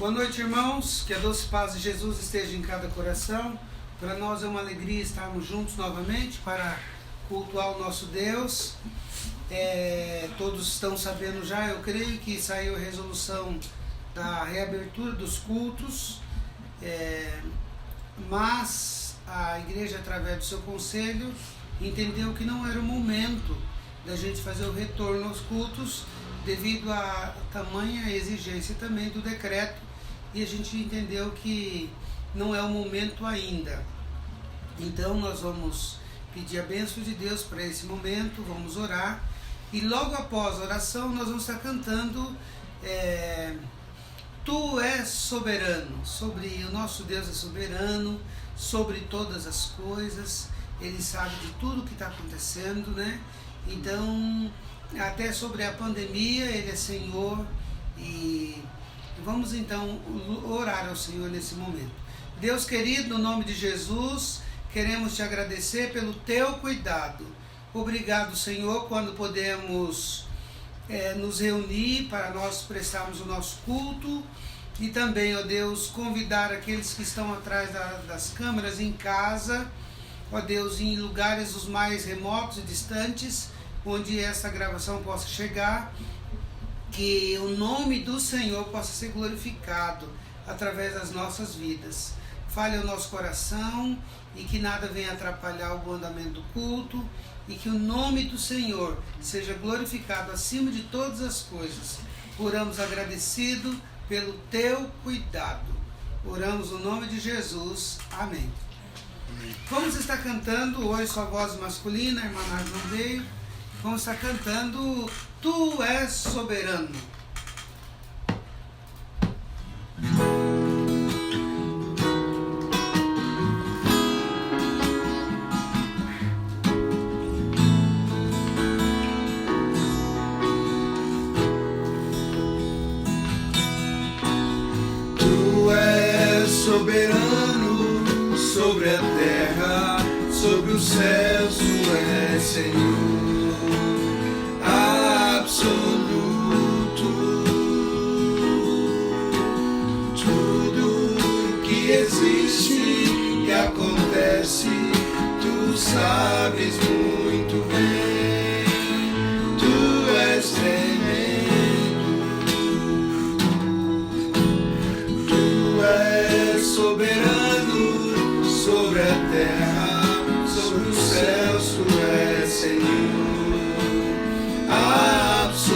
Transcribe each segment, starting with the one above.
Boa noite, irmãos. Que a doce paz de Jesus esteja em cada coração. Para nós é uma alegria estarmos juntos novamente para cultuar o nosso Deus. Todos estão sabendo já, eu creio que saiu a resolução da reabertura dos cultos, mas a igreja, através do seu conselho, entendeu que não era o momento da gente fazer o retorno aos cultos, devido a tamanha exigência também do decreto, e a gente entendeu que não é o momento ainda. Então nós vamos pedir a bênção de Deus para esse momento, vamos orar, e logo após a oração nós vamos estar cantando Tu és soberano. Sobre o nosso Deus é soberano sobre todas as coisas, Ele sabe de tudo que está acontecendo, né? Então, até sobre a pandemia, Ele é Senhor, e vamos então orar ao Senhor nesse momento. Deus querido, no nome de Jesus, queremos te agradecer pelo teu cuidado. Obrigado, Senhor, quando podemos nos reunir para nós prestarmos o nosso culto, e também, ó Deus, convidar aqueles que estão atrás das câmeras em casa, ó Deus, em lugares os mais remotos e distantes, onde essa gravação possa chegar, que o nome do Senhor possa ser glorificado através das nossas vidas. Fale ao nosso coração e que nada venha atrapalhar o bom andamento do culto, e que o nome do Senhor seja glorificado acima de todas as coisas. Oramos agradecido pelo teu cuidado. Oramos no nome de Jesus. Amém. Amém. Vamos estar cantando hoje sua voz masculina, a irmã Nádia não veio. Vamos estar cantando Tu és soberano. Soberano sobre a terra, sobre os céus, tu és Senhor absoluto. Tudo que existe e acontece, tu sabes muito bem. Tu és tremendo, tu és soberano sobre a terra, sobre os céus, tu és Senhor absoluto.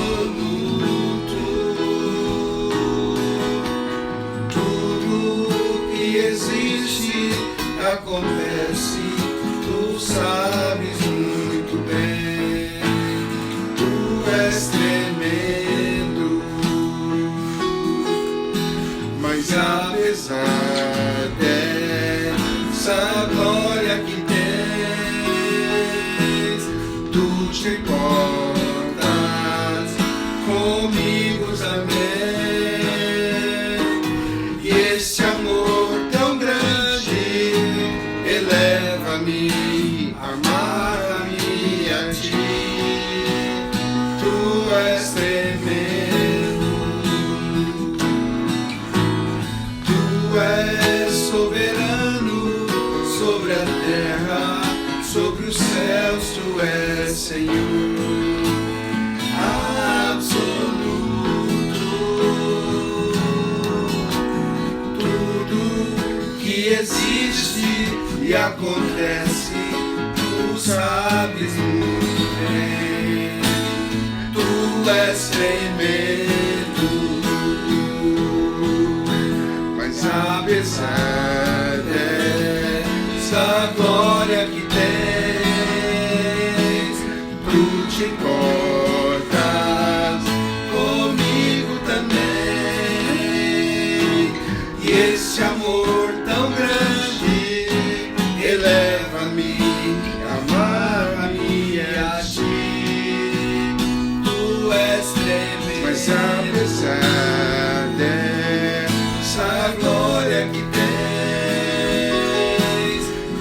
Tudo que existe acontece, tu sabes muito bem. Tu és tremendo, mas apesar dessa glória que tens, tu te importas comigo também. E esse amor tão grande eleva-me, amarra-me a ti. Tu és tremendo, tu és soberano sobre a terra, sobre os céus, tu és Senhor absoluto. Tudo que existe e acontece, tu sabes muito bem. Tu és tremendo, mas apesar dessa glória que tens, tu te importas comigo também. E esse amor tão grande eleva-me, amarra-me a ti. Tu és tremendo, mas apesar dessa glória que tens,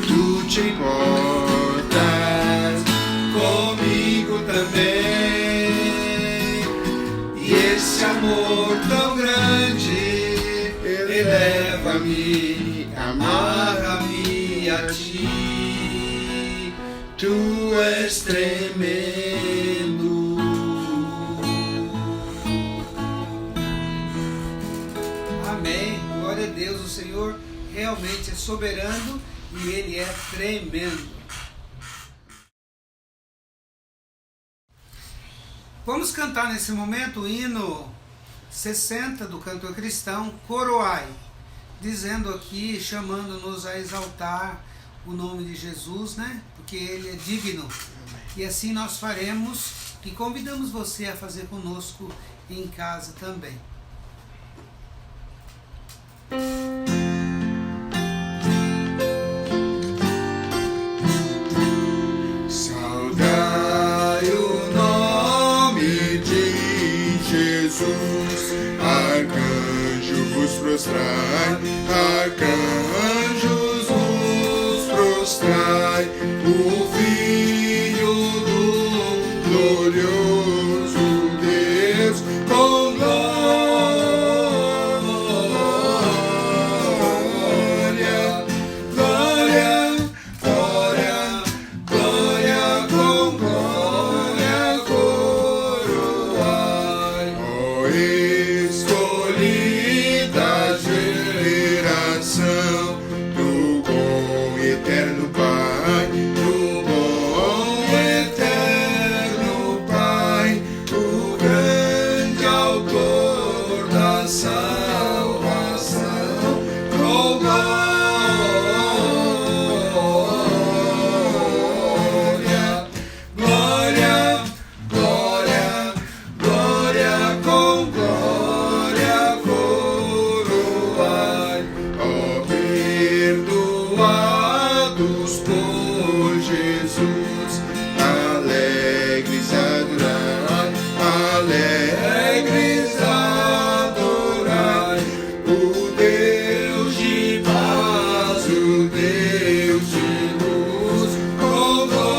tu te importas comigo também. E esse amor tão grande eleva-me, amarra-me a ti, tu és tremendo. Amém, glória a Deus, o Senhor realmente é soberano e Ele é tremendo. Vamos cantar nesse momento o hino 60 do cantor cristão, Coroai, dizendo aqui, chamando-nos a exaltar o nome de Jesus, né? Porque Ele é digno. E assim nós faremos e convidamos você a fazer conosco em casa também. Saudai o nome de Jesus, arcanjo vos prostrai, arcanjos vos prostrai, o Filho do glorioso Deus com glória, glória, glória, glória com glória coroai, ó escolhida geração do bom e eterno Pai, do bom e eterno Pai, o grande autor da salvação, com glória, glória, glória, glória com glória coroai, ó perdoados por Jesus, alegres adorai, alegres adorai, o Deus de paz, o Deus de luz, com glória,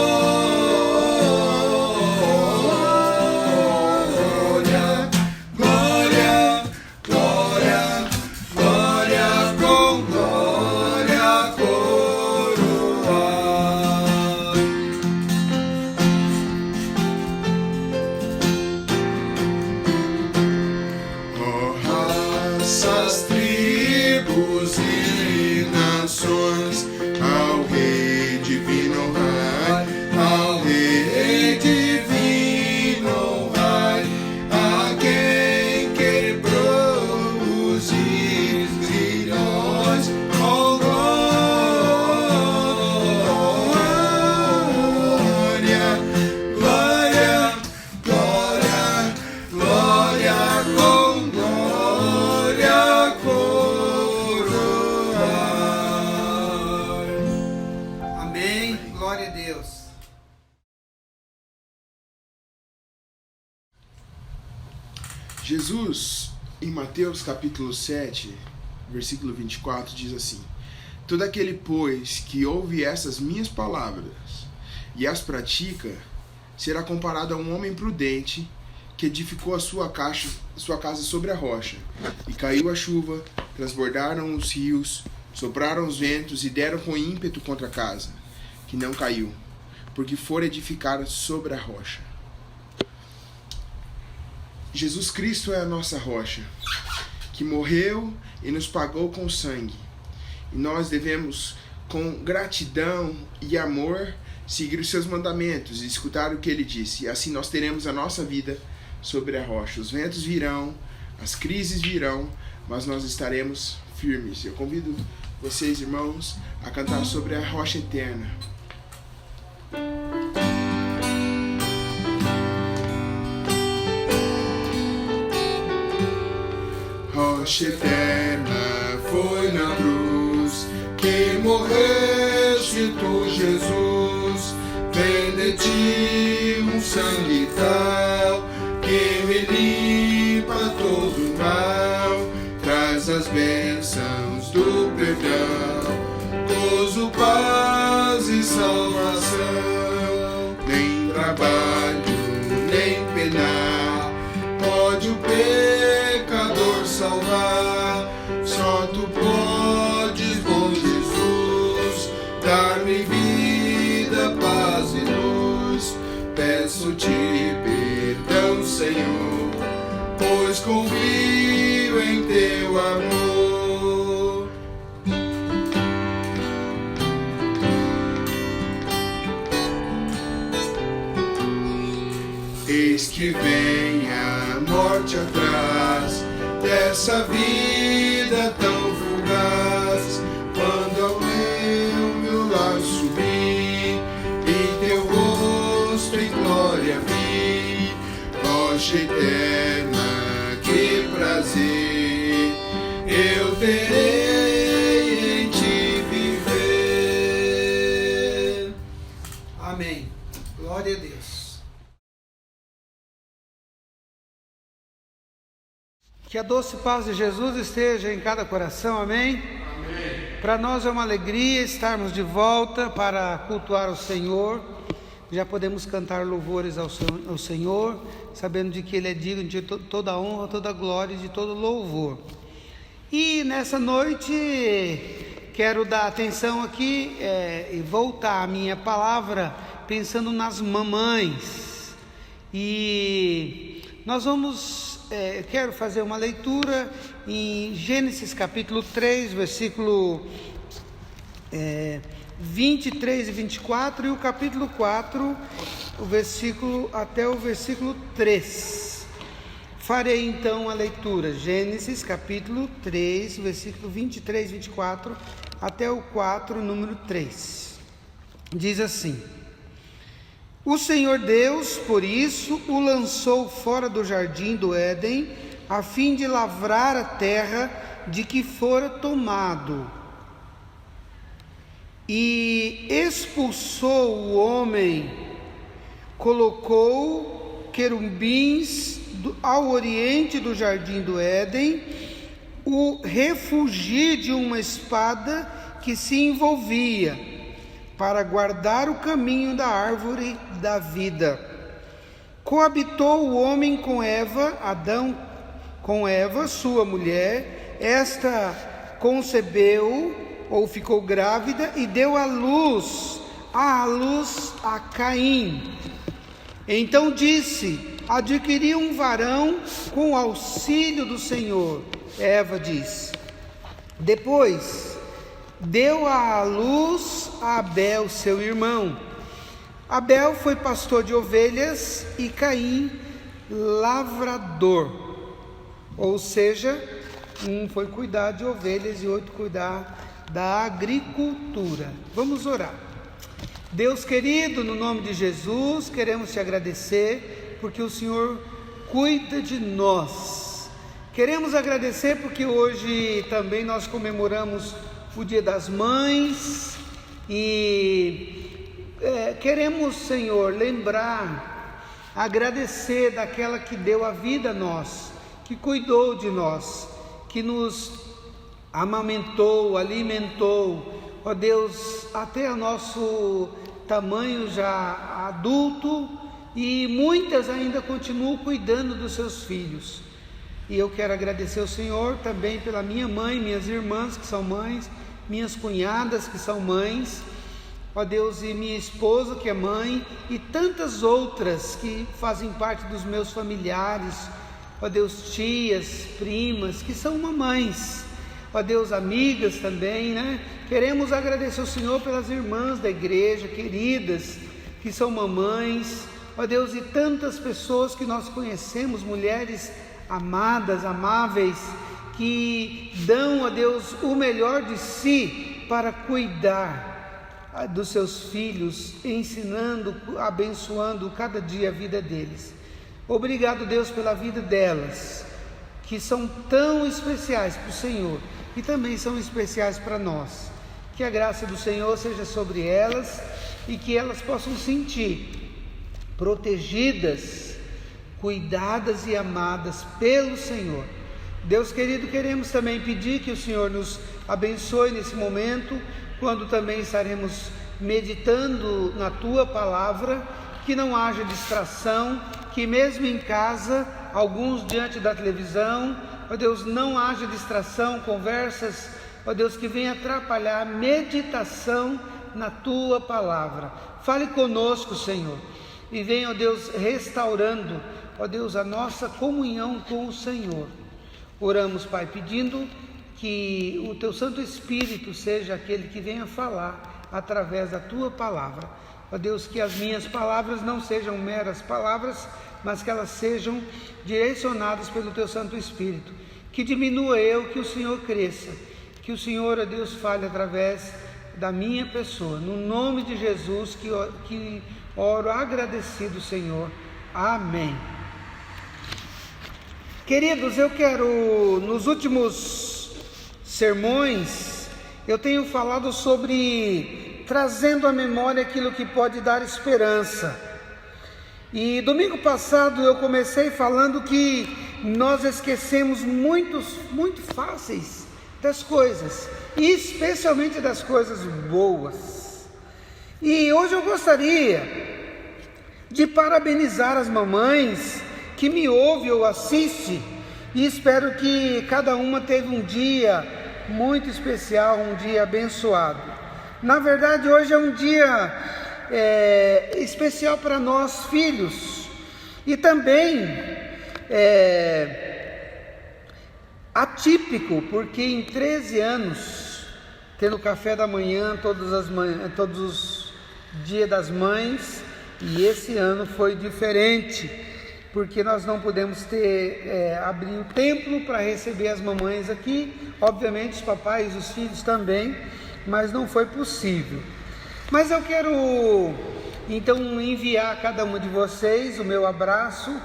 glória, glória, glória com glória coroai. Ó raças, tribos e nações, ao Rei divino honrai, ao Rei divino honrai, a quem quebrou os grilhões, com glória, glória, glória, glória com glória coroai. Amém, glória a Deus. Jesus, em Mateus capítulo 7, versículo 24, diz assim: todo aquele, pois, que ouve essas minhas palavras e as pratica, será comparado a um homem prudente que edificou a sua casa sobre a rocha. E caiu a chuva, transbordaram os rios, sopraram os ventos e deram com ímpeto contra a casa, que não caiu, porque fora edificada sobre a rocha. Jesus Cristo é a nossa rocha, que morreu e nos pagou com sangue. E nós devemos, com gratidão e amor, seguir os seus mandamentos e escutar o que ele disse. E assim nós teremos a nossa vida sobre a rocha. Os ventos virão, as crises virão, mas nós estaremos firmes. Eu convido vocês, irmãos, a cantar sobre a rocha eterna. Rocha eterna foi na cruz que morreste tu, Jesus. Vem de ti um sangue tal que me limpa todo o mal, traz as bênçãos do perdão, gozo, paz e salvação. Nem trabalho, nem penar pode o pecador salvar, só tu pois confio em teu amor. Eis que vem a morte atrás dessa vida tão fugaz, quando ao meu lar subi e teu rosto em glória vi, rocha eterna, que prazer eu terei em te viver. Amém. Glória a Deus. Que a doce paz de Jesus esteja em cada coração, amém? Amém. Para nós é uma alegria estarmos de volta para cultuar o Senhor. Já podemos cantar louvores ao Senhor, sabendo de que Ele é digno de toda a honra, toda a glória e de todo louvor. E nessa noite quero dar atenção aqui e voltar a minha palavra pensando nas mamães. E nós quero fazer uma leitura em Gênesis capítulo 3, versículo 23 e 24, e o capítulo 4, até o versículo 3. Farei então a leitura, Gênesis capítulo 3, versículo 23 e 24, até o 4, número 3. Diz assim: O Senhor Deus, por isso, o lançou fora do jardim do Éden, a fim de lavrar a terra de que fora tomado. E expulsou o homem, colocou querubins ao oriente do jardim do Éden, o refugio de uma espada que se envolvia, para guardar o caminho da árvore da vida. Coabitou o homem com Eva, Adão com Eva, sua mulher. Esta concebeu, ou ficou grávida, e deu à luz a Caim. Então disse: adquiri um varão com o auxílio do Senhor. Eva diz. Depois deu à luz a Abel, seu irmão. Abel foi pastor de ovelhas e Caim lavrador. Ou seja, um foi cuidar de ovelhas e outro cuidar da agricultura. Vamos orar. Deus querido, no nome de Jesus, queremos te agradecer porque o Senhor cuida de nós. Queremos agradecer porque hoje também nós comemoramos o Dia das Mães e queremos, Senhor, lembrar, agradecer daquela que deu a vida a nós, que cuidou de nós, que nos amamentou, alimentou, ó Deus, até o nosso tamanho já adulto, e muitas ainda continuam cuidando dos seus filhos. E eu quero agradecer ao Senhor também pela minha mãe, minhas irmãs que são mães, minhas cunhadas que são mães, ó Deus, e minha esposa que é mãe, e tantas outras que fazem parte dos meus familiares, ó Deus, tias, primas, que são mamães, ó Deus, amigas também, né? Queremos agradecer ao Senhor pelas irmãs da igreja, queridas, que são mamães, ó Deus, e tantas pessoas que nós conhecemos, mulheres amadas, amáveis, que dão a Deus o melhor de si para cuidar dos seus filhos, ensinando, abençoando cada dia a vida deles. Obrigado, Deus, pela vida delas, que são tão especiais para o Senhor e também são especiais para nós. Que a graça do Senhor seja sobre elas e que elas possam sentir protegidas, cuidadas e amadas pelo Senhor. Deus querido, queremos também pedir que o Senhor nos abençoe nesse momento, quando também estaremos meditando na Tua Palavra, que não haja distração, que mesmo em casa, alguns diante da televisão, ó Deus, não haja distração, conversas, ó Deus, que venha atrapalhar a meditação na Tua Palavra. Fale conosco, Senhor, e venha, ó Deus, restaurando, ó Deus, a nossa comunhão com o Senhor. Oramos, Pai, pedindo que o Teu Santo Espírito seja aquele que venha falar através da Tua palavra. Ó Deus, que as minhas palavras não sejam meras palavras, mas que elas sejam direcionadas pelo Teu Santo Espírito. Que diminua eu, que o Senhor cresça. Que o Senhor, ó Deus, fale através da minha pessoa. No nome de Jesus que oro agradecido, Senhor. Amém. Queridos, eu quero, nos últimos sermões, eu tenho falado sobre trazendo à memória aquilo que pode dar esperança. E domingo passado eu comecei falando que nós esquecemos muito fáceis das coisas, e especialmente das coisas boas. E hoje eu gostaria de parabenizar as mamães que me ouvem ou assistem, e espero que cada uma teve um dia muito especial, um dia abençoado. Na verdade, hoje é um dia especial para nós filhos, e também atípico, porque em 13 anos, tendo café da manhã todos os dias das mães, e esse ano foi diferente, porque nós não pudemos abrir o templo para receber as mamães aqui, obviamente os papais e os filhos também, mas não foi possível. Mas eu quero então enviar a cada uma de vocês o meu abraço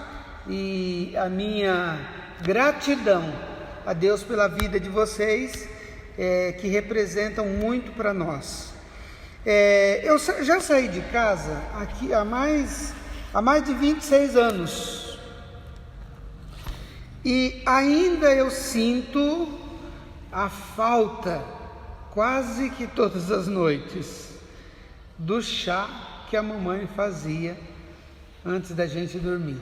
e a minha gratidão a Deus pela vida de vocês, que representam muito para nós. Eu já saí de casa aqui há mais de 26 anos, e ainda eu sinto a falta, quase que todas as noites, do chá que a mamãe fazia antes da gente dormir.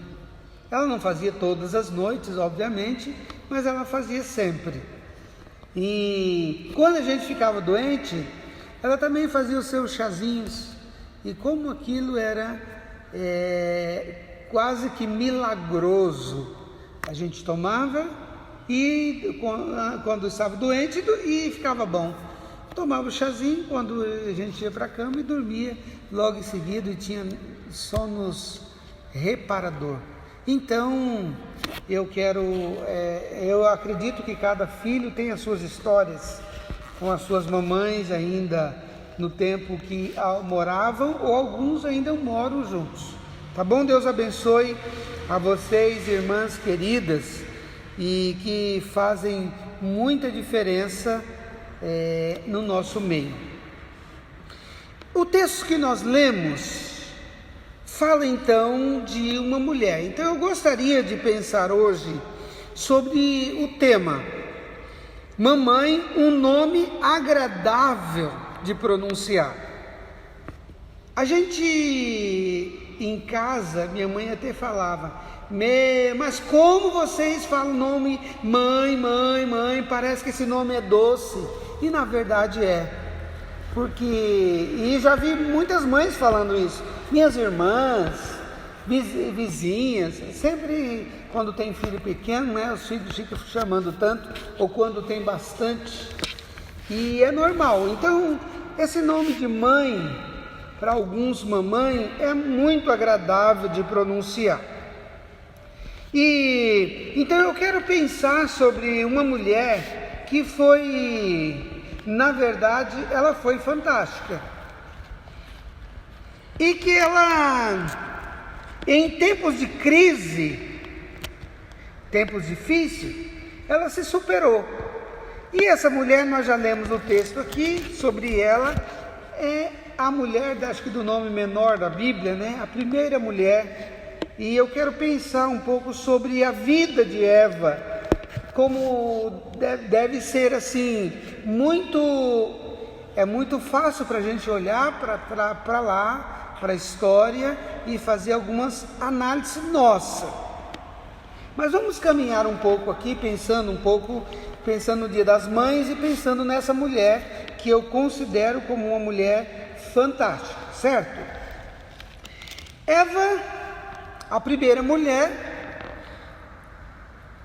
Ela não fazia todas as noites, obviamente, mas ela fazia sempre. E quando a gente ficava doente, ela também fazia os seus chazinhos, e como aquilo era quase que milagroso, a gente tomava e quando estava doente e ficava bom, tomava o chazinho quando a gente ia para a cama e dormia logo em seguida, e tinha sonos reparador. Então eu acredito que cada filho tem as suas histórias com as suas mamães ainda no tempo que moravam, ou alguns ainda moram juntos. Tá bom? Deus abençoe a vocês, irmãs queridas, e que fazem muita diferença no nosso meio. O texto que nós lemos fala então de uma mulher. Então eu gostaria de pensar hoje sobre o tema: mamãe, um nome agradável de pronunciar. A gente em casa, minha mãe até falava: mas como vocês falam o nome mãe, parece que esse nome é doce. E na verdade e já vi muitas mães falando isso. Minhas irmãs, vizinhas, sempre quando tem filho pequeno, né, os filhos ficam chamando tanto, ou quando tem bastante, e é normal. Então esse nome de mãe, para alguns mamãe, é muito agradável de pronunciar. E então eu quero pensar sobre uma mulher que na verdade, ela foi fantástica. E que ela, em tempos de crise, tempos difíceis, ela se superou. E essa mulher, nós já lemos o texto aqui sobre ela, é a mulher, acho que do nome menor da Bíblia, né? A primeira mulher. E eu quero pensar um pouco sobre a vida de Eva, como deve ser assim, é muito fácil para a gente olhar para lá, para a história, e fazer algumas análises nossas. Mas vamos caminhar um pouco aqui, pensando no Dia das Mães, e pensando nessa mulher que eu considero como uma mulher fantástica, certo? Eva, a primeira mulher,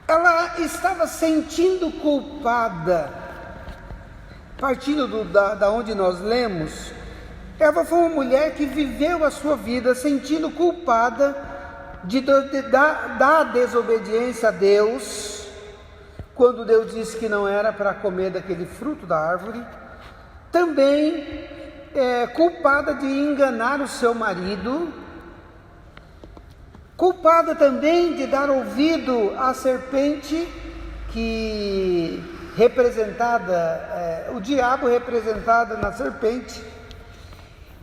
ela estava sentindo culpada. Partindo da onde nós lemos, Eva foi uma mulher que viveu a sua vida sentindo culpada da desobediência a Deus, quando Deus disse que não era para comer daquele fruto da árvore. Também culpada de enganar o seu marido, culpada também de dar ouvido à serpente, que representada, o diabo representado na serpente,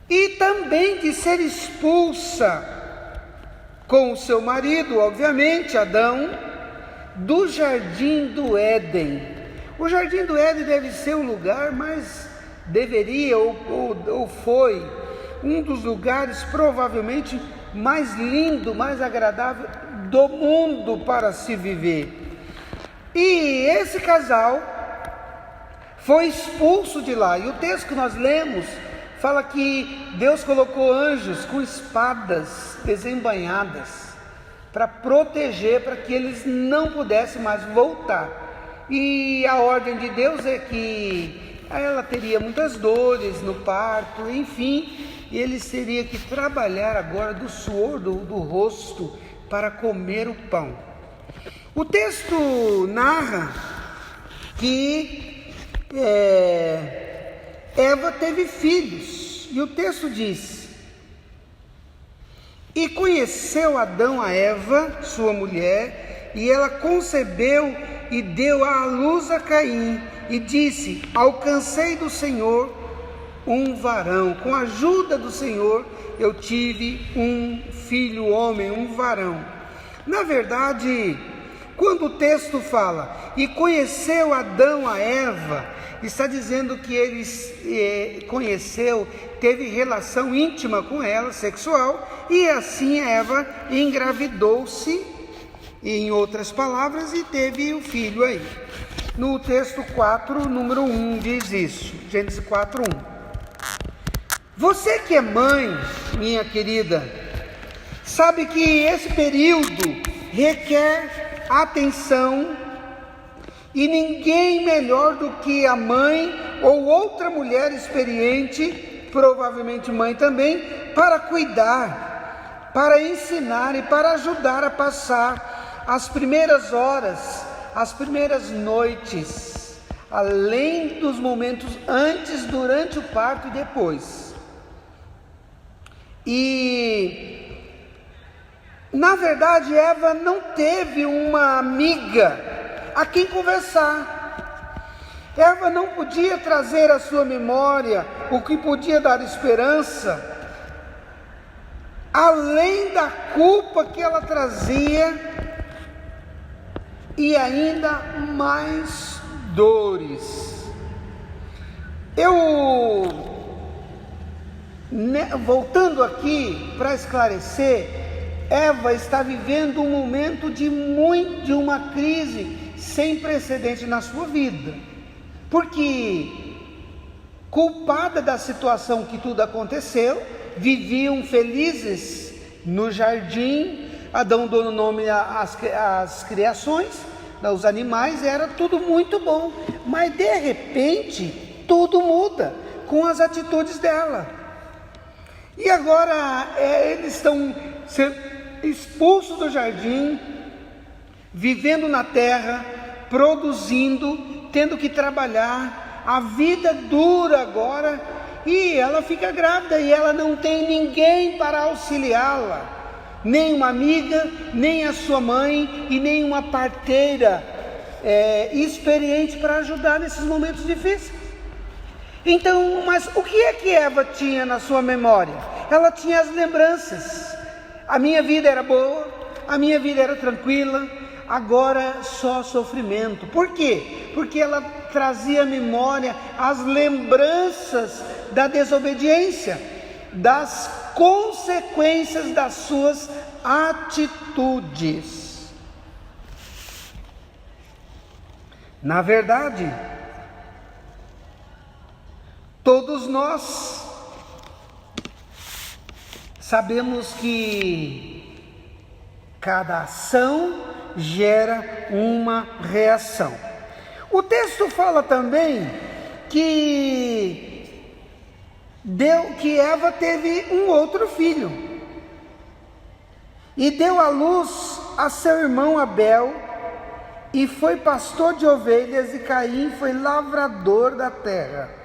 e também de ser expulsa com o seu marido, obviamente, Adão, do jardim do Éden. O jardim do Éden deve ser o lugar mais, deveria ou foi, um dos lugares provavelmente mais lindo, mais agradável do mundo para se viver. E esse casal foi expulso de lá, e o texto que nós lemos fala que Deus colocou anjos com espadas desembainhadas para proteger, para que eles não pudessem mais voltar. E a ordem de Deus é que ela teria muitas dores no parto, enfim, e eles teriam que trabalhar agora do suor do rosto para comer o pão. O texto narra que Eva teve filhos, e o texto diz: e conheceu Adão a Eva, sua mulher, e ela concebeu e deu à luz a Caim, e disse: alcancei do Senhor um varão, com a ajuda do Senhor eu tive um filho homem, um varão. Na verdade, quando o texto fala, e conheceu Adão a Eva, está dizendo que ele conheceu, teve relação íntima com ela, sexual, e assim Eva engravidou-se, em outras palavras, e teve o filho aí. No texto 4, número 1, diz isso, Gênesis 4, 1. Você que é mãe, minha querida, sabe que esse período requer atenção, e ninguém melhor do que a mãe ou outra mulher experiente, provavelmente mãe também, para cuidar, para ensinar e para ajudar a passar as primeiras horas, as primeiras noites, além dos momentos antes, durante o parto e depois. E na verdade, Eva não teve uma amiga a quem conversar. Eva não podia trazer à sua memória o que podia dar esperança, além da culpa que ela trazia, e ainda mais dores. Voltando aqui para esclarecer, Eva está vivendo um momento de uma crise sem precedente na sua vida, porque, culpada da situação que tudo aconteceu, viviam felizes no jardim. Adão deu nome às criações, os animais, era tudo muito bom, mas de repente tudo muda com as atitudes dela, e agora eles estão sendo expulso do jardim, vivendo na terra, produzindo, tendo que trabalhar, a vida dura agora, e ela fica grávida, e ela não tem ninguém para auxiliá-la, nem uma amiga, nem a sua mãe, e nem uma parteira experiente para ajudar nesses momentos difíceis. Então, mas o que é que Eva tinha na sua memória? Ela tinha as lembranças. A minha vida era boa, a minha vida era tranquila, agora só sofrimento. Por quê? Porque ela trazia à memória as lembranças da desobediência, das consequências das suas atitudes. Na verdade, todos nós sabemos que cada ação gera uma reação. O texto fala também que Eva teve um outro filho e deu à luz a seu irmão Abel, e foi pastor de ovelhas, e Caim foi lavrador da terra.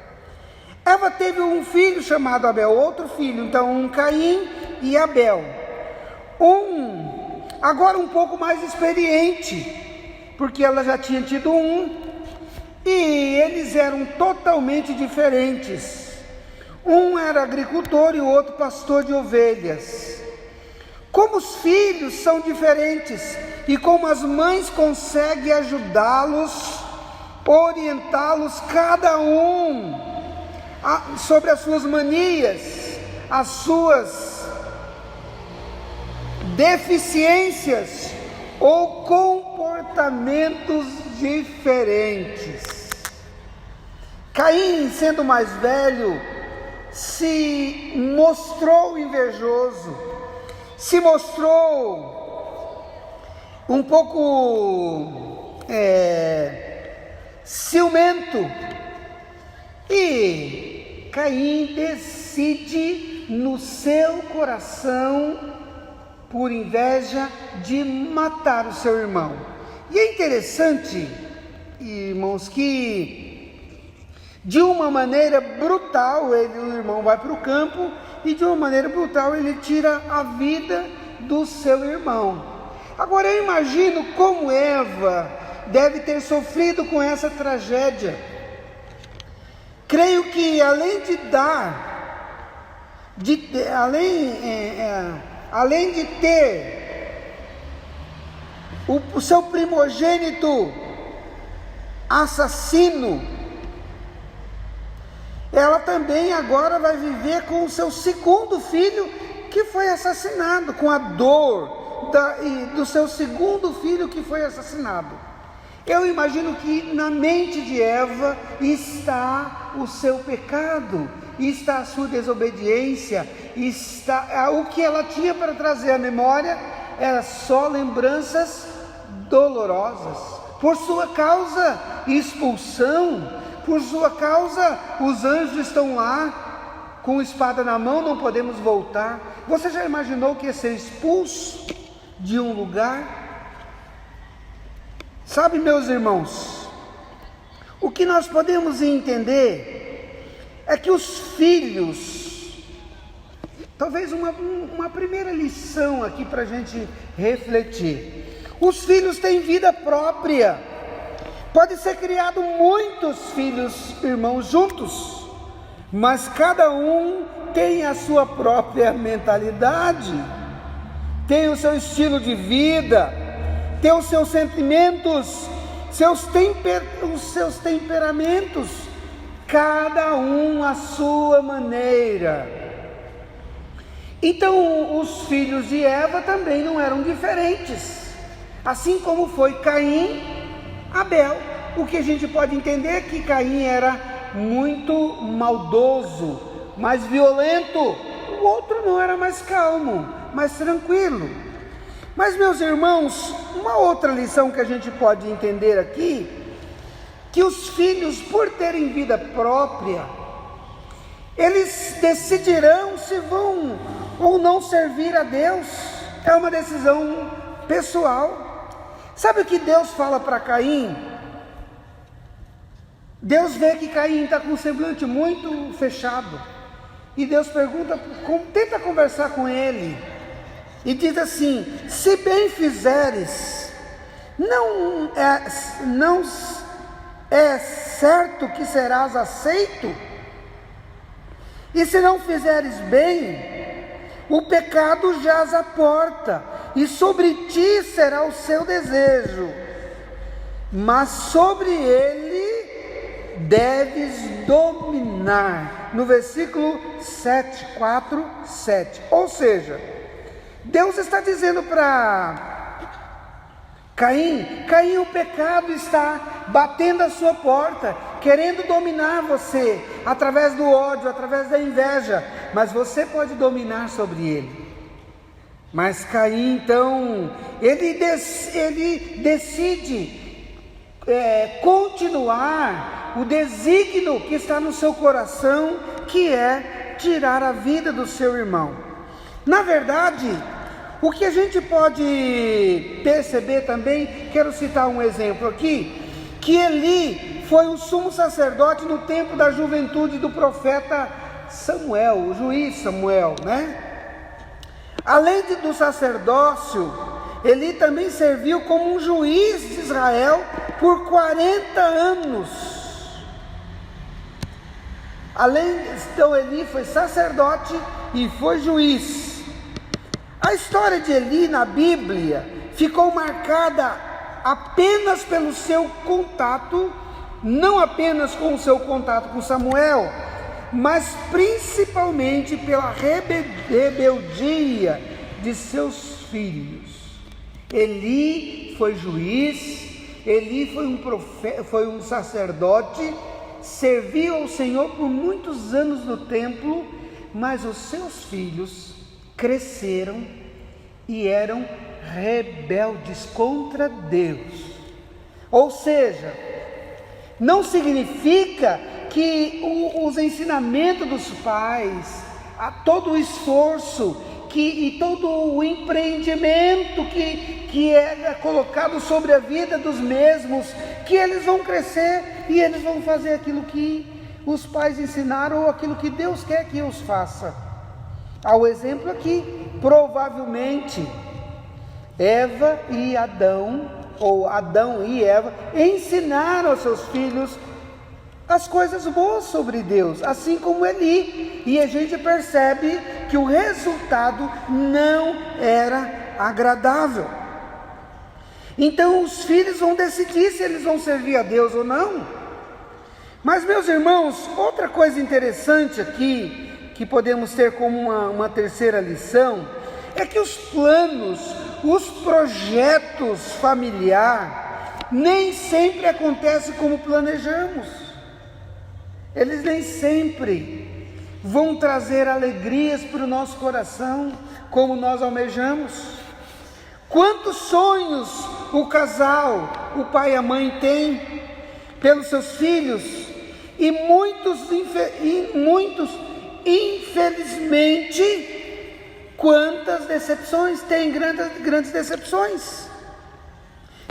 Eva teve um filho chamado Abel, outro filho, então um Caim e Abel, agora um pouco mais experiente, porque ela já tinha tido e eles eram totalmente diferentes. Um era agricultor e o outro pastor de ovelhas. Como os filhos são diferentes e como as mães conseguem ajudá-los, orientá-los, cada um sobre as suas manias, as suas deficiências ou comportamentos diferentes. Caim, sendo mais velho, se mostrou invejoso, se mostrou um pouco ciumento, e Caim decide no seu coração, por inveja, de matar o seu irmão. E é interessante, irmãos, que de uma maneira brutal, o irmão vai para o campo e de uma maneira brutal ele tira a vida do seu irmão. Agora eu imagino como Eva deve ter sofrido com essa tragédia. Creio que além de ter o seu primogênito assassino, ela também agora vai viver com o seu segundo filho que foi assassinado, com a dor do seu segundo filho que foi assassinado. Eu imagino que na mente de Eva está o seu pecado, está a sua desobediência, está o que ela tinha para trazer à memória era só lembranças dolorosas. Por sua causa, expulsão. Por sua causa, os anjos estão lá com espada na mão, não podemos voltar. Você já imaginou que ia ser expulso de um lugar? Sabe, meus irmãos, o que nós podemos entender é que os filhos, talvez uma primeira lição aqui para a gente refletir, os filhos têm vida própria. Pode ser criado muitos filhos, irmãos, juntos, mas cada um tem a sua própria mentalidade, tem o seu estilo de vida, tem os seus sentimentos, os seus temperamentos, cada um à sua maneira. Então os filhos de Eva também não eram diferentes, assim como foi Caim, Abel. O que a gente pode entender é que Caim era muito maldoso, mais violento, o outro não, era mais calmo, mais tranquilo. Mas, meus irmãos, uma outra lição que a gente pode entender aqui, que os filhos, por terem vida própria, eles decidirão se vão ou não servir a Deus. É uma decisão pessoal. Sabe o que Deus fala para Caim? Deus vê que Caim está com um semblante muito fechado, e Deus pergunta, tenta conversar com ele, e diz assim: se bem fizeres, não é certo que serás aceito? E se não fizeres bem, o pecado jaz à porta, e sobre ti será o seu desejo, mas sobre ele deves dominar. No versículo 4:7. Ou seja, Deus está dizendo para Caim: o pecado está batendo a sua porta, querendo dominar você, através do ódio, através da inveja, mas você pode dominar sobre ele. Mas Caim, então, ele decide continuar o desígnio que está no seu coração, que é tirar a vida do seu irmão. Na verdade, o que a gente pode perceber também, quero citar um exemplo aqui, que Eli foi o sumo sacerdote no tempo da juventude do profeta Samuel, o juiz Samuel, né? Além do sacerdócio, Eli também serviu como um juiz de Israel por 40 anos. Então Eli foi sacerdote e foi juiz. A história de Eli na Bíblia ficou marcada apenas pelo seu contato, não apenas com o seu contato com Samuel, mas principalmente pela rebeldia de seus filhos. Eli foi juiz, Eli foi um profeta, foi um sacerdote, serviu ao Senhor por muitos anos no templo, mas os seus filhos cresceram e eram rebeldes contra Deus. Ou seja, não significa que os ensinamentos dos pais, todo o esforço e todo o empreendimento que é colocado sobre a vida dos mesmos, que eles vão crescer e eles vão fazer aquilo que os pais ensinaram ou aquilo que Deus quer que os faça. Há o exemplo aqui, provavelmente Eva e Adão, ou Adão e Eva, ensinaram aos seus filhos as coisas boas sobre Deus, assim como Eli, e a gente percebe que o resultado não era agradável. Então os filhos vão decidir se eles vão servir a Deus ou não. Mas, meus irmãos, outra coisa interessante aqui, que podemos ter como uma terceira lição, é que os planos, os projetos familiares, nem sempre acontecem como planejamos. Eles nem sempre vão trazer alegrias para o nosso coração, como nós almejamos. Quantos sonhos o casal, o pai e a mãe têm pelos seus filhos, e muitos infelizmente, quantas decepções, tem grandes decepções.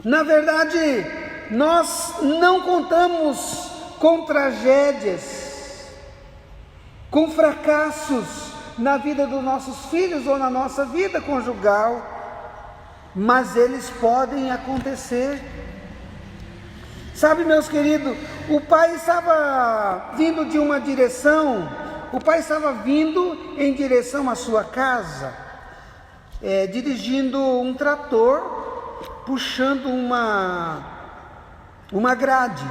Na verdade, nós não contamos com tragédias, com fracassos na vida dos nossos filhos ou na nossa vida conjugal, mas eles podem acontecer. Sabe, meus queridos, o pai estava vindo de uma direção, o pai estava vindo em direção à sua casa, dirigindo um trator, puxando uma grade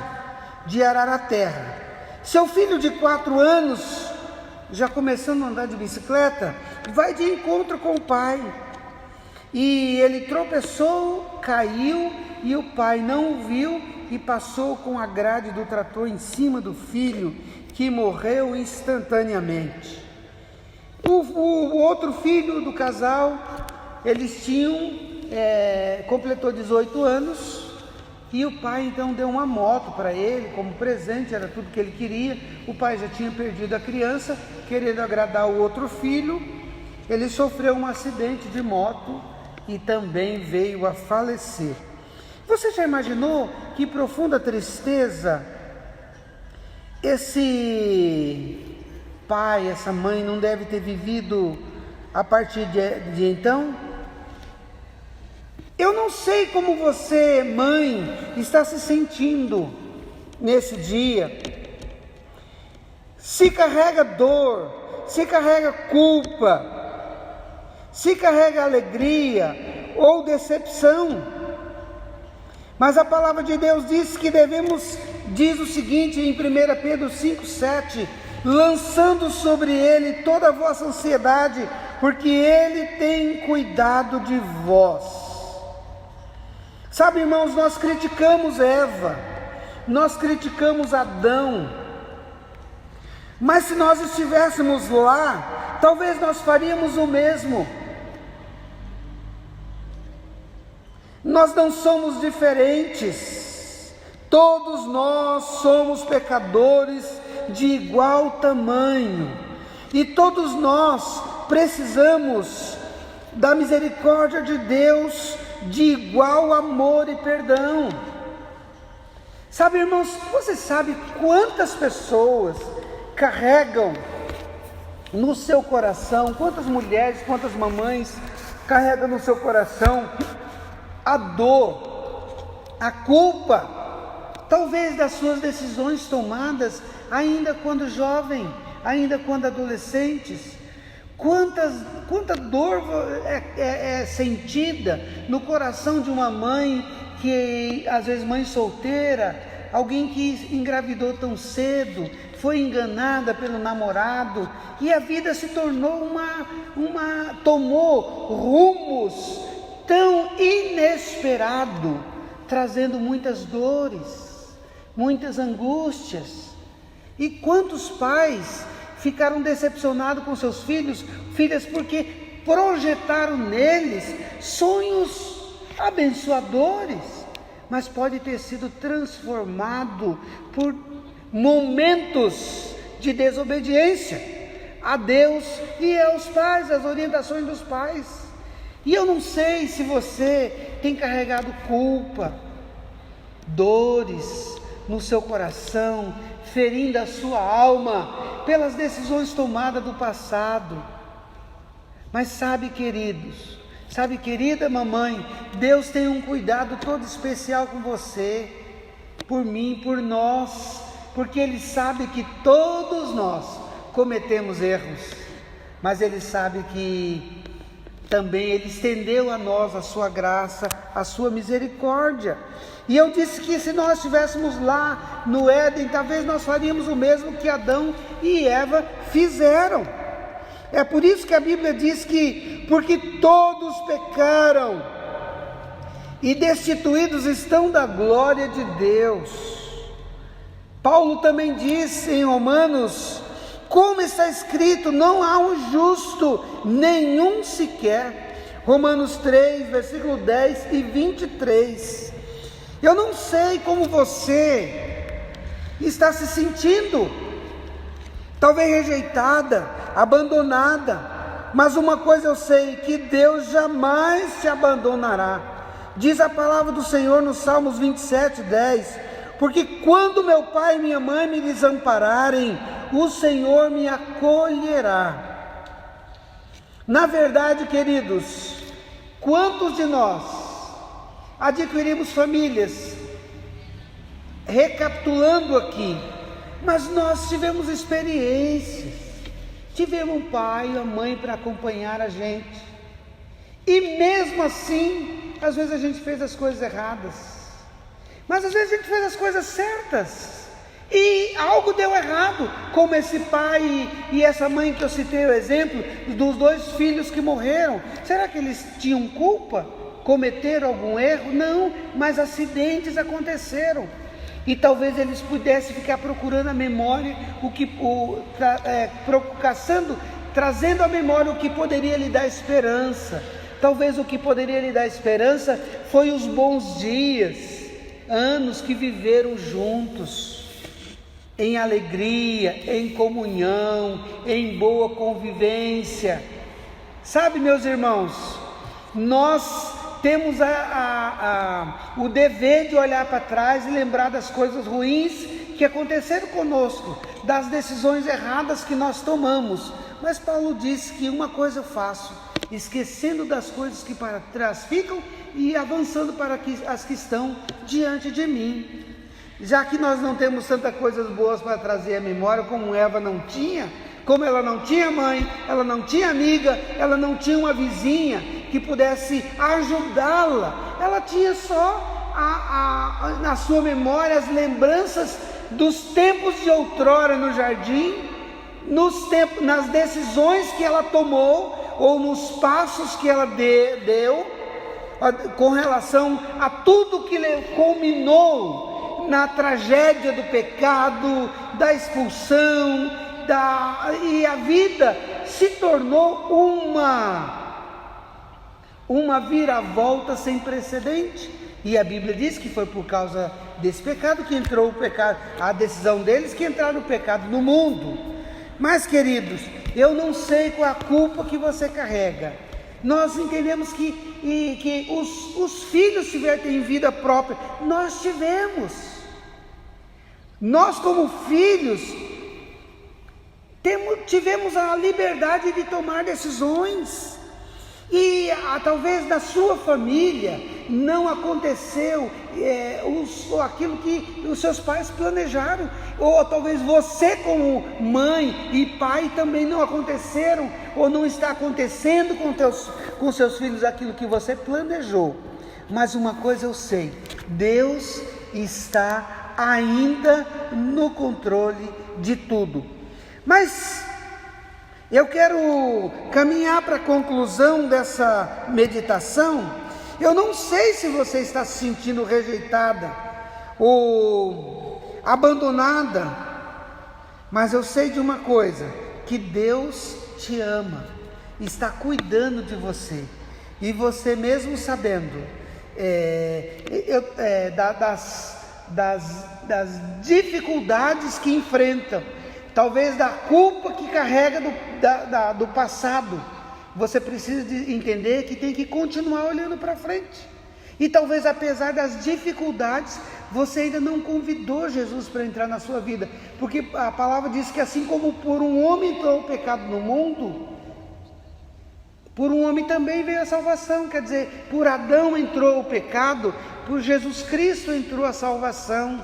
de arar a terra. Seu filho de 4 anos, já começando a andar de bicicleta, vai de encontro com o pai, e ele tropeçou, caiu, e o pai não o viu, e passou com a grade do trator em cima do filho, que morreu instantaneamente. O outro filho do casal, eles completou 18 anos, e o pai então deu uma moto para ele, como presente, era tudo que ele queria. O pai já tinha perdido a criança, querendo agradar o outro filho, ele sofreu um acidente de moto, e também veio a falecer. Você já imaginou que profunda tristeza esse pai, essa mãe não deve ter vivido a partir de então? Eu não sei como você, mãe, está se sentindo nesse dia. Se carrega dor, se carrega culpa, se carrega alegria ou decepção. Mas a palavra de Deus diz que diz o seguinte em 1 Pedro 5,7: lançando sobre ele toda a vossa ansiedade, porque ele tem cuidado de vós. Sabe, irmãos, nós criticamos Eva, nós criticamos Adão, mas se nós estivéssemos lá, talvez nós faríamos o mesmo. Nós não somos diferentes, todos nós somos pecadores de igual tamanho, e todos nós precisamos da misericórdia de Deus, de igual amor e perdão. Sabe, irmãos, você sabe quantas pessoas carregam no seu coração, quantas mulheres, quantas mamães carregam no seu coração a dor, a culpa, talvez das suas decisões tomadas ainda quando jovem, ainda quando adolescentes. Quanta dor é sentida no coração de uma mãe que, às vezes, mãe solteira, alguém que engravidou tão cedo, foi enganada pelo namorado, e a vida se tornou tomou rumos tão inesperado, trazendo muitas dores, muitas angústias. E quantos pais ficaram decepcionados com seus filhas, porque projetaram neles sonhos abençoadores, mas pode ter sido transformado por momentos de desobediência a Deus e aos pais, as orientações dos pais. E eu não sei se você tem carregado culpa, dores no seu coração, ferindo a sua alma pelas decisões tomadas do passado. Mas sabe, queridos, sabe, querida mamãe, Deus tem um cuidado todo especial com você, por mim, por nós, porque Ele sabe que todos nós cometemos erros, mas Ele sabe que também Ele estendeu a nós a sua graça, a sua misericórdia. E eu disse que se nós estivéssemos lá no Éden, talvez nós faríamos o mesmo que Adão e Eva fizeram. É por isso que a Bíblia diz que, porque todos pecaram e destituídos estão da glória de Deus. Paulo também diz em Romanos, como está escrito, não há um justo, nenhum sequer. Romanos 3, versículo 10 e 23. Eu não sei como você está se sentindo, talvez rejeitada, abandonada, mas uma coisa eu sei, que Deus jamais te abandonará. Diz a palavra do Senhor no Salmos 27, 10, porque quando meu pai e minha mãe me desampararem, o Senhor me acolherá. Na verdade, queridos, quantos de nós adquirimos famílias, recapitulando aqui, mas nós tivemos experiências, tivemos um pai e uma mãe para acompanhar a gente, e mesmo assim, às vezes a gente fez as coisas erradas, mas às vezes a gente fez as coisas certas, e algo deu errado, como esse pai e essa mãe que eu citei o exemplo, dos 2 filhos que morreram. Será que eles tinham culpa? Cometeram algum erro? Não, mas acidentes aconteceram, e talvez eles pudessem ficar procurando a memória, trazendo à memória o que poderia lhe dar esperança. Talvez o que poderia lhe dar esperança foi os bons dias, anos que viveram juntos, em alegria, em comunhão, em boa convivência. Sabe, meus irmãos, nós temos o dever de olhar para trás e lembrar das coisas ruins que aconteceram conosco, das decisões erradas que nós tomamos. Mas Paulo diz que uma coisa eu faço, esquecendo das coisas que para trás ficam e avançando para as que estão diante de mim. Já que nós não temos tantas coisas boas para trazer à memória, como Eva não tinha, como ela não tinha mãe, ela não tinha amiga, ela não tinha uma vizinha que pudesse ajudá-la, ela tinha só na sua memória as lembranças dos tempos de outrora no jardim, nas decisões que ela tomou, ou nos passos que ela deu, com relação a tudo que culminou na tragédia do pecado, da expulsão, e a vida se tornou uma viravolta sem precedente. E a Bíblia diz que foi por causa desse pecado que entrou o pecado, a decisão deles que entraram o pecado no mundo. Mas, queridos, eu não sei qual a culpa que você carrega. Nós entendemos que os filhos têm vida própria. Nós tivemos. Nós, como filhos, tivemos a liberdade de tomar decisões. E talvez na sua família não aconteceu aquilo que os seus pais planejaram, ou talvez você como mãe e pai também não aconteceram, ou não está acontecendo com seus filhos aquilo que você planejou. Mas uma coisa eu sei: Deus está ainda no controle de tudo. Mas eu quero caminhar para a conclusão dessa meditação. Eu não sei se você está se sentindo rejeitada ou abandonada, mas eu sei de uma coisa: que Deus te ama, está cuidando de você. E você mesmo sabendo das dificuldades que enfrentam, talvez da culpa que carrega do passado, você precisa de entender que tem que continuar olhando para frente. E talvez apesar das dificuldades, você ainda não convidou Jesus para entrar na sua vida, porque a palavra diz que assim como por um homem entrou o pecado no mundo, por um homem também veio a salvação. Quer dizer, por Adão entrou o pecado, por Jesus Cristo entrou a salvação.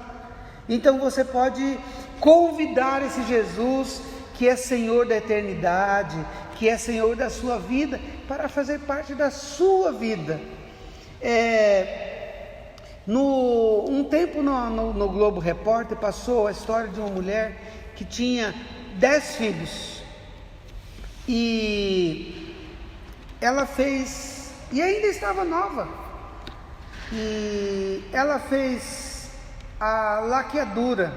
Então você pode convidar esse Jesus, que é Senhor da eternidade, que é Senhor da sua vida, para fazer parte da sua vida. Um tempo no Globo Repórter passou a história de uma mulher que tinha 10 filhos, e ela fez, e ainda estava nova, e ela fez a laqueadura,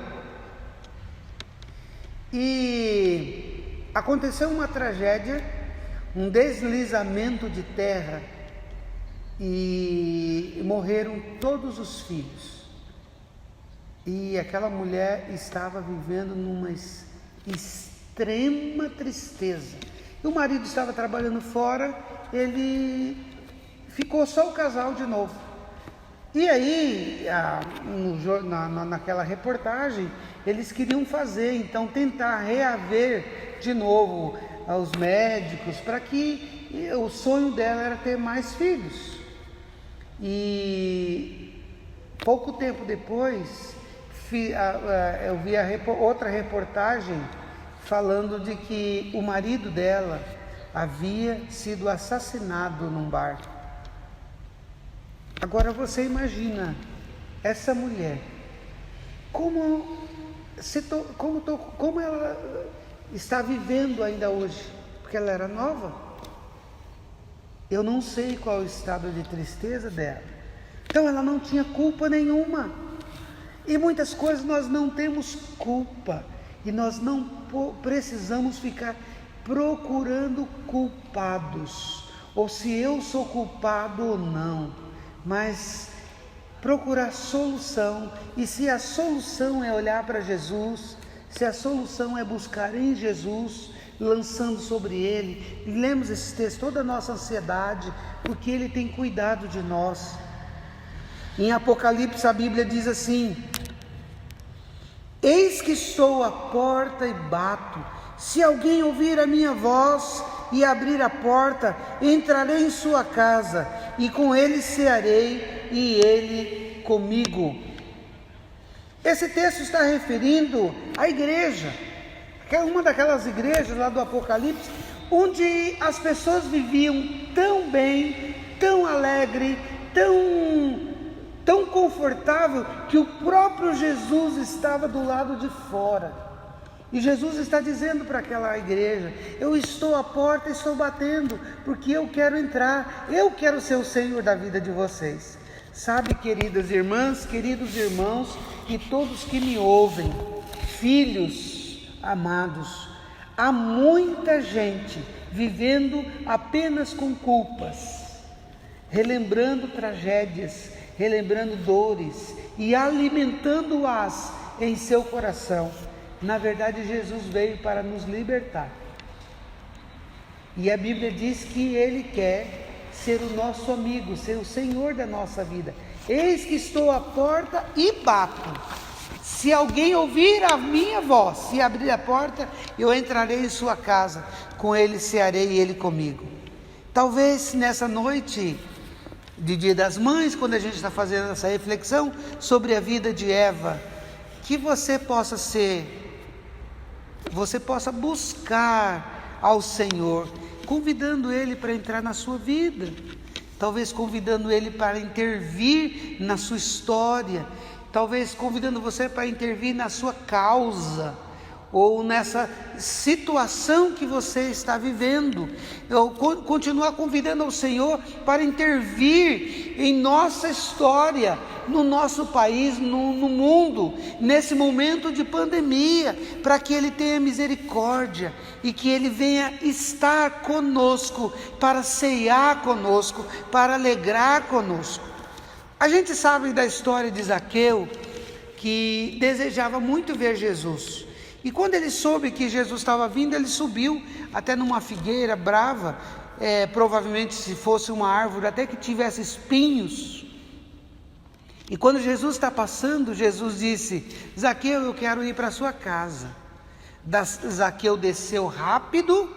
e aconteceu uma tragédia, um deslizamento de terra, e morreram todos os filhos. E aquela mulher estava vivendo numa extrema tristeza. E o marido estava trabalhando fora, ele ficou só o casal de novo. E aí, naquela reportagem, eles queriam tentar reaver de novo aos médicos, para que o sonho dela era ter mais filhos. E pouco tempo depois, eu vi outra reportagem falando de que o marido dela havia sido assassinado num bar. Agora você imagina essa mulher, como ela está vivendo ainda hoje, porque ela era nova. Eu não sei qual o estado de tristeza dela. Então ela não tinha culpa nenhuma. E muitas coisas nós não temos culpa, e nós não precisamos ficar procurando culpados, ou se eu sou culpado ou não, mas procurar solução. E se a solução é olhar para Jesus, se a solução é buscar em Jesus, lançando sobre Ele, lemos esse texto, toda a nossa ansiedade, porque Ele tem cuidado de nós. Em Apocalipse a Bíblia diz assim: eis que estou à porta e bato, se alguém ouvir a minha voz e abrir a porta, entrarei em sua casa, e com ele cearei, e ele comigo. Esse texto está referindo à igreja, que é uma daquelas igrejas lá do Apocalipse, onde as pessoas viviam tão bem, tão alegre, tão confortável, que o próprio Jesus estava do lado de fora. E Jesus está dizendo para aquela igreja: eu estou à porta e estou batendo, porque eu quero entrar, eu quero ser o Senhor da vida de vocês. Sabe, queridas irmãs, queridos irmãos, e todos que me ouvem, filhos amados, há muita gente vivendo apenas com culpas, relembrando tragédias, relembrando dores e alimentando-as em seu coração. Na verdade, Jesus veio para nos libertar. E a Bíblia diz que Ele quer ser o nosso amigo, ser o Senhor da nossa vida. Eis que estou à porta e bato. Se alguém ouvir a minha voz, se abrir a porta, eu entrarei em sua casa, com ele cearei e ele comigo. Talvez nessa noite de Dia das Mães, quando a gente está fazendo essa reflexão sobre a vida de Eva, que você possa buscar ao Senhor, convidando Ele para entrar na sua vida, talvez convidando Ele para intervir na sua história, talvez convidando você para intervir na sua causa, ou nessa situação que você está vivendo, ou continuar convidando ao Senhor para intervir em nossa história, no nosso país, no mundo, nesse momento de pandemia, para que Ele tenha misericórdia e que Ele venha estar conosco, para ceiar conosco, para alegrar conosco. A gente sabe da história de Zaqueu, que desejava muito ver Jesus. E quando ele soube que Jesus estava vindo, ele subiu até numa figueira brava, provavelmente se fosse uma árvore até que tivesse espinhos. E quando Jesus está passando, Jesus disse: Zaqueu, eu quero ir para a sua casa. Zaqueu desceu rápido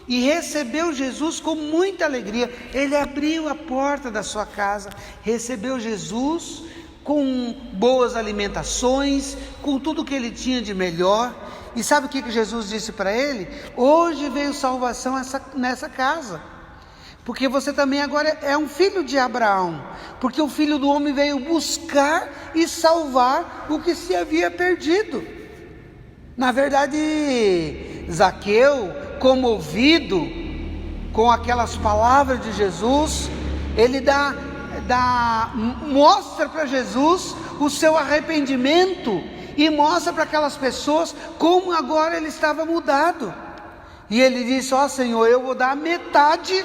e recebeu Jesus com muita alegria. Ele abriu a porta da sua casa, recebeu Jesus com boas alimentações, com tudo que ele tinha de melhor. E sabe o que Jesus disse para ele? Hoje veio salvação nessa casa, porque você também agora é um filho de Abraão, porque o Filho do Homem veio buscar e salvar o que se havia perdido. Na verdade, Zaqueu, comovido com aquelas palavras de Jesus, ele mostra para Jesus o seu arrependimento e mostra para aquelas pessoas como agora ele estava mudado. E ele disse: ó Senhor, eu vou dar metade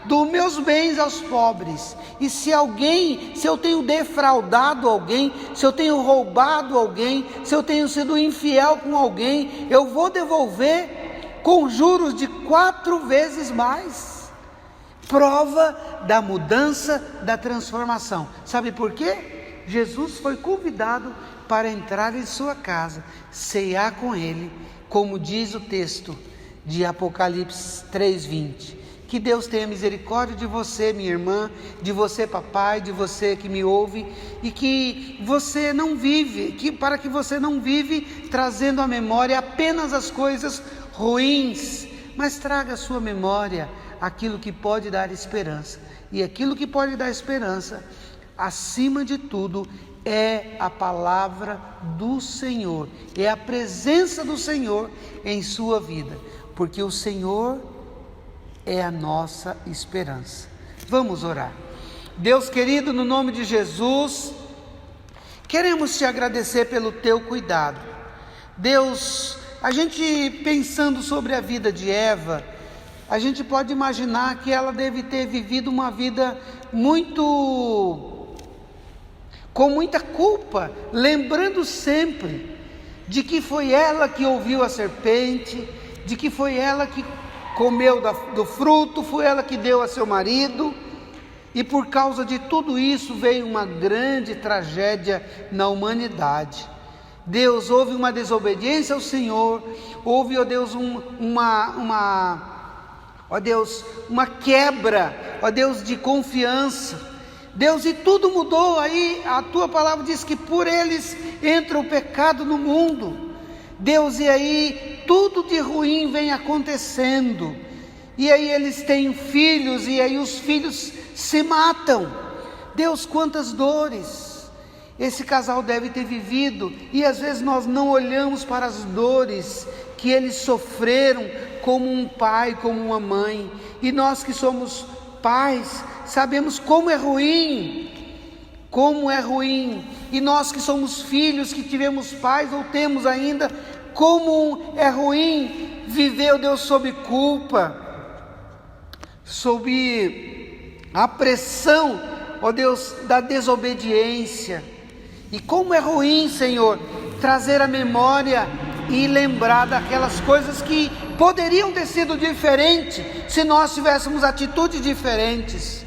dos meus bens aos pobres. E se eu tenho defraudado alguém, se eu tenho roubado alguém, se eu tenho sido infiel com alguém, eu vou devolver com juros de 4 vezes mais. Prova da mudança, da transformação. Sabe por quê? Jesus foi convidado para entrar em sua casa, ceiar com Ele, como diz o texto de Apocalipse 3:20. Que Deus tenha misericórdia de você, minha irmã, de você, papai, de você que me ouve, e que você não vive, para que você não vive trazendo à memória apenas as coisas ruins, mas traga à sua memória aquilo que pode dar esperança. E aquilo que pode dar esperança, acima de tudo, é a palavra do Senhor, é a presença do Senhor em sua vida, porque o Senhor é a nossa esperança. Vamos orar. Deus querido, no nome de Jesus, queremos te agradecer pelo teu cuidado. Deus, a gente pensando sobre a vida de Eva, a gente pode imaginar que ela deve ter vivido uma vida com muita culpa, lembrando sempre de que foi ela que ouviu a serpente, de que foi ela que comeu do fruto, foi ela que deu a seu marido, e por causa de tudo isso veio uma grande tragédia na humanidade. Deus, houve uma desobediência ao Senhor, houve, ó Deus, uma quebra, ó Deus, de confiança. Deus, e tudo mudou. Aí a tua palavra diz que por eles entra o pecado no mundo. Deus, e aí tudo de ruim vem acontecendo, e aí eles têm filhos, e aí os filhos se matam. Deus, quantas dores esse casal deve ter vivido, e às vezes nós não olhamos para as dores que eles sofreram como um pai, como uma mãe, e nós que somos pais, sabemos como é ruim e nós que somos filhos, que tivemos pais ou temos ainda, como é ruim viver, ó Deus, sob culpa, sob a pressão, ó Deus, da desobediência. E como é ruim, Senhor, trazer a memória e lembrar daquelas coisas que poderiam ter sido diferentes se nós tivéssemos atitudes diferentes.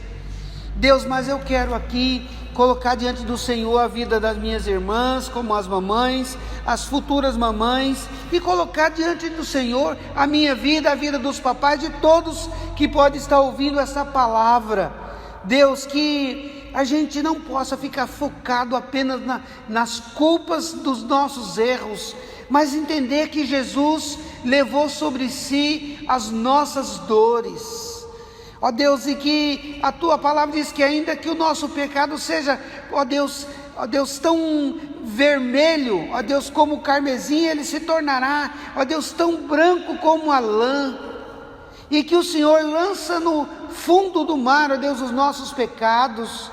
Deus, mas eu quero aqui colocar diante do Senhor a vida das minhas irmãs, como as mamães, as futuras mamães, e colocar diante do Senhor a minha vida, a vida dos papais, de todos que podem estar ouvindo essa palavra. Deus, que a gente não possa ficar focado apenas nas culpas dos nossos erros, mas entender que Jesus levou sobre si as nossas dores. Ó Deus, e que a Tua palavra diz que ainda que o nosso pecado seja, ó Deus, tão vermelho, ó Deus, como o carmesim, ele se tornará, ó Deus, tão branco como a lã. E que o Senhor lança no fundo do mar, ó Deus, os nossos pecados.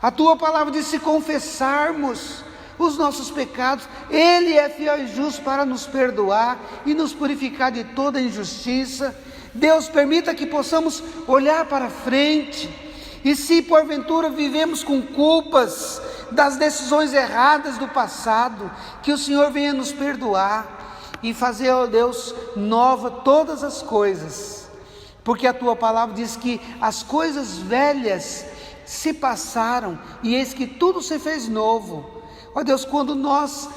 A Tua palavra diz: se confessarmos os nossos pecados, Ele é fiel e justo para nos perdoar e nos purificar de toda injustiça. Deus, permita que possamos olhar para frente, e se porventura vivemos com culpas das decisões erradas do passado, que o Senhor venha nos perdoar e fazer, ó Deus, nova todas as coisas, porque a Tua palavra diz que as coisas velhas se passaram e eis que tudo se fez novo. Ó Deus, quando nós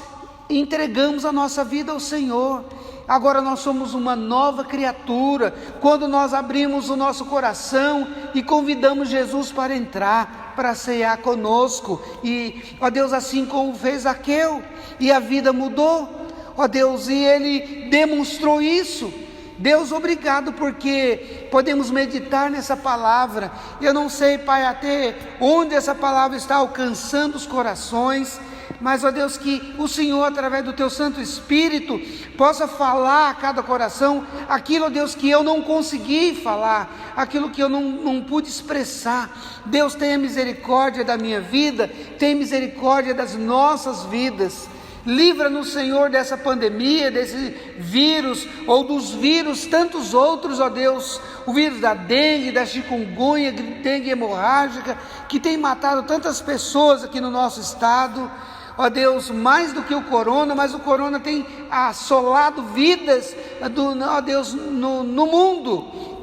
entregamos a nossa vida ao Senhor, agora nós somos uma nova criatura. Quando nós abrimos o nosso coração e convidamos Jesus para entrar, para cear conosco, e, ó Deus, assim como fez Zaqueu, e a vida mudou, ó Deus, e ele demonstrou isso. Deus, obrigado, porque podemos meditar nessa palavra. Eu não sei, Pai, até onde essa palavra está alcançando os corações, mas, ó Deus, que o Senhor, através do Teu Santo Espírito, possa falar a cada coração aquilo, ó Deus, que eu não consegui falar, aquilo que eu não pude expressar. Deus, tenha misericórdia da minha vida, tenha misericórdia das nossas vidas. Livra-nos, Senhor, dessa pandemia, desse vírus, ou dos vírus, tantos outros, ó Deus, o vírus da dengue, da chikungunya, dengue hemorrágica, que tem matado tantas pessoas aqui no nosso estado. Ó Deus, mais do que o corona, mas o corona tem assolado vidas, ó Deus, no mundo.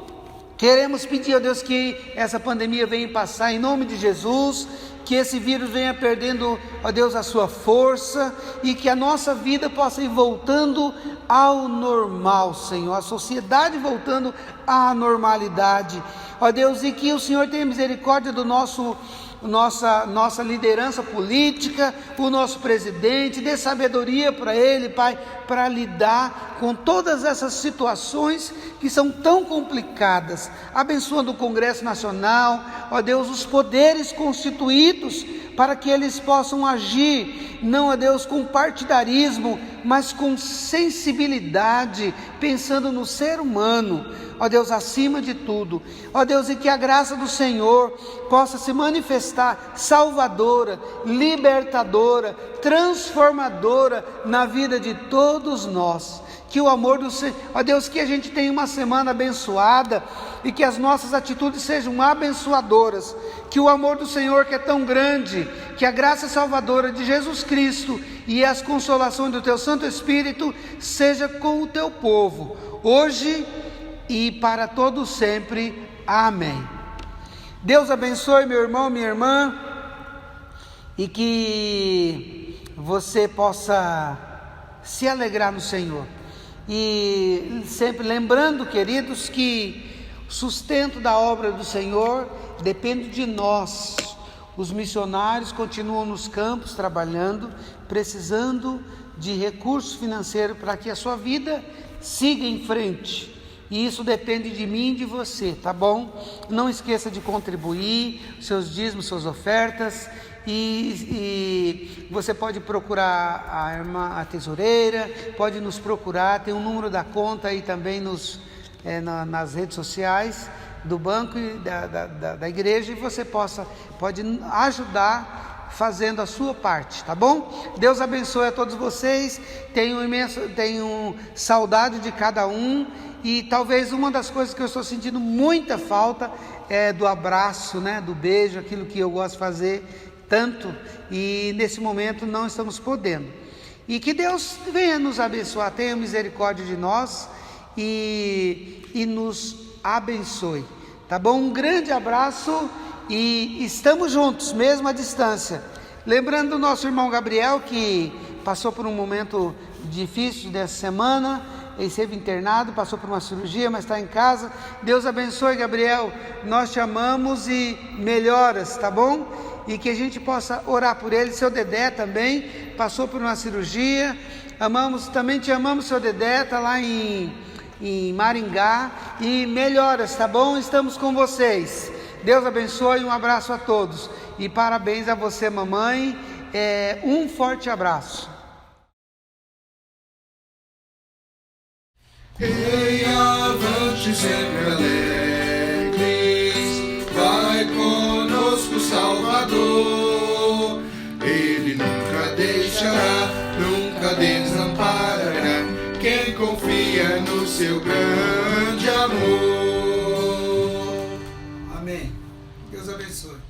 Queremos pedir, ó Deus, que essa pandemia venha passar em nome de Jesus, que esse vírus venha perdendo, ó Deus, a sua força, e que a nossa vida possa ir voltando ao normal, Senhor, a sociedade voltando à normalidade, ó Deus, e que o Senhor tenha misericórdia do nossa liderança política, o nosso presidente, dê sabedoria para ele, Pai, para lidar com todas essas situações que são tão complicadas. Abençoando o Congresso Nacional, ó Deus, os poderes constituídos, para que eles possam agir, não, ó Deus, com partidarismo, mas com sensibilidade, pensando no ser humano, ó Deus, acima de tudo, ó Deus, e que a graça do Senhor possa se manifestar salvadora, libertadora, transformadora na vida de todos nós. Que o amor do Senhor, ó Deus, que a gente tenha uma semana abençoada e que as nossas atitudes sejam abençoadoras, que o amor do Senhor, que é tão grande, que a graça salvadora de Jesus Cristo e as consolações do Teu Santo Espírito seja com o Teu povo, hoje e para todo sempre. Amém. Deus abençoe meu irmão, minha irmã, e que você possa se alegrar no Senhor. E sempre lembrando, queridos, que o sustento da obra do Senhor depende de nós. Os missionários continuam nos campos trabalhando, precisando de recursos financeiros para que a sua vida siga em frente. E isso depende de mim e de você, tá bom? Não esqueça de contribuir, seus dízimos, suas ofertas. E você pode procurar a irmã, a tesoureira, pode nos procurar, tem um número da conta aí também nas redes sociais do banco e da igreja, e você pode ajudar fazendo a sua parte, tá bom? Deus abençoe a todos vocês. Tenho saudade de cada um, e talvez uma das coisas que eu estou sentindo muita falta é do abraço, né? Do beijo, aquilo que eu gosto de fazer tanto, e nesse momento não estamos podendo. E que Deus venha nos abençoar, tenha misericórdia de nós e nos abençoe, tá bom? Um grande abraço, e estamos juntos, mesmo à distância. Lembrando do nosso irmão Gabriel, que passou por um momento difícil dessa semana, ele esteve internado, passou por uma cirurgia, mas está em casa. Deus abençoe, Gabriel, nós te amamos e melhoras, tá bom? E que a gente possa orar por ele. Seu Dedé também passou por uma cirurgia, também te amamos, seu Dedé, está lá em Maringá, e melhoras, tá bom? Estamos com vocês. Deus abençoe, um abraço a todos, e parabéns a você, mamãe, um forte abraço. Ei, avante sempre alegres, vai conosco o Salvador. Ele nunca deixará, nunca desamparará quem confia no seu grande amor. Amém. Deus abençoe.